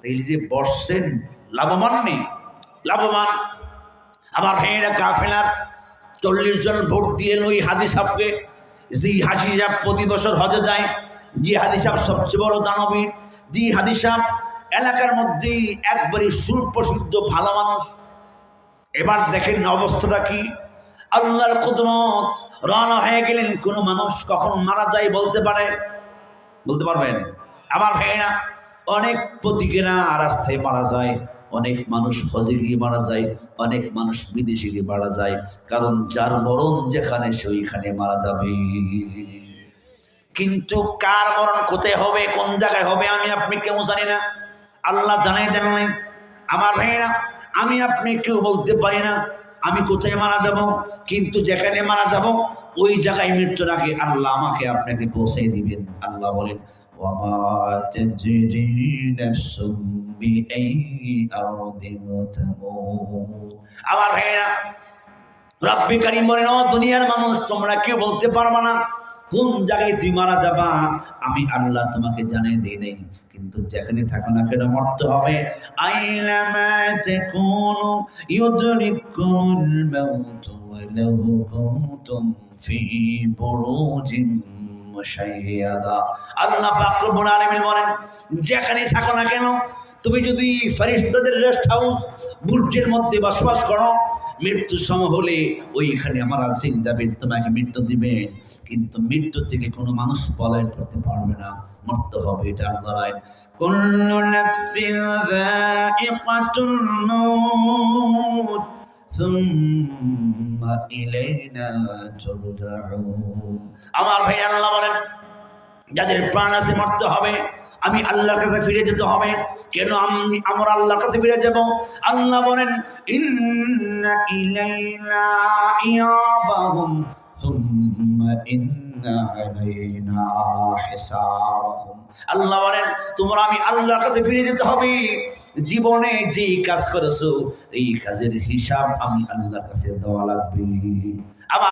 এই যে বসছেন লাভবান নেই, লাভবান। আবার ভাইয়েরা কাফেলার 40 জন ভোট দিয়ে ওই হাজি সাহেবকে, যে হাজি সাহেব প্রতি বছর হজে যায়, যে হাজি সাহেব সবচেয়ে বড় দানবীর, যে হাজি সাহেব এলাকার মধ্যেই একবারই সুপ্রসিদ্ধ ভালো মানুষ। এবার দেখেন অবস্থাটা কি, আল্লাহর কুদরত, রওনা হয়ে গেলেন। কোন মানুষ কখন মারা যায় বলতে পারে? বলতে পারবেন? আমার ভাইয়েরা, অনেক প্রতীকেরা রাস্তায় মারা যায়, অনেক মানুষ হজে গিয়ে মারা যায়, অনেক মানুষ বিদেশে গিয়ে মারা যায়। কারণ যার মরণ যেখানে সেইখানে মারা যাবে। কিন্তু কার মরণ কোথায় হবে, কোন জায়গায় হবে, আমি আপনি কেউ জানি না। আল্লাহ জানাই দেন নাই। আমার ভাইয়েরা, আমি আপনি কেউ বলতে পারি না আমি কোথায় মারা যাব, কিন্তু যেখানে মারা যাব ওই জায়গায় মৃত্যুর আগে আল্লাহ আমাকে আপনাকে পৌঁছে দিবেন। আল্লাহ বলেন, ওয়ামা তাদরি নাফসুম বিআইয়ি আরদিন তামুত। আমার ভাইয়েরা, রব্বি কারীম বলেন, ও দুনিয়ার মানুষ, তোমরা কেউ বলতে পারবে না কোন জায়গায় তুই মারা যাবা, আমি আল্লাহ তোমাকে জানিয়ে দিই নাই। কিন্তু যেখানে থাকো না কেন মরতে হবে। আইনামা তাকুনু ইউদরিকুমুল মাউত ওয়ালাউ কুনতুম ফি বুরুজিন মুশাইয়াদা। আল্লাহ পাক রব্বুল আলামিন বলেন, যেখানে থাকো না কেন, তুমি যদি ফেরেশতাদের রেস্ট হাউস বুর্জের মধ্যে বসবাস করো, মৃত্যুর সময় হলে ওইখানে আমার আজিল যাবে, তোমাকে মৃত্যু দিবেন। কিন্তু মৃত্যু থেকে কোনো মানুষ পলায়ন করতে পারবে না, মরতে হবে, এটা আল্লাহর আইন। কুল্লু নাফসিন যায়িকাতুল মাউত সুম্মা ইলাইনা তুরজাউন। আমার ভাই আল্লাহ বলেন, যাদের প্রাণ আছে মরতে হবে, আমি আল্লাহর কাছে ফিরে যেতে হবে। কেন আমরা আল্লাহর কাছে ফিরে যাব? আল্লাহ বলেন, ইন্না ইলাইনা ইয়াবাহুম সুম্মা ইন্না আলাইনা হিসাবাহুম। আল্লাহ বলেন, তোমরা আমি আল্লাহর কাছে ফিরে যেতে হবে। জীবনে যে কাজ করেছো এই কাজের হিসাব আমি আল্লাহর কাছে দেওয়া লাগবে।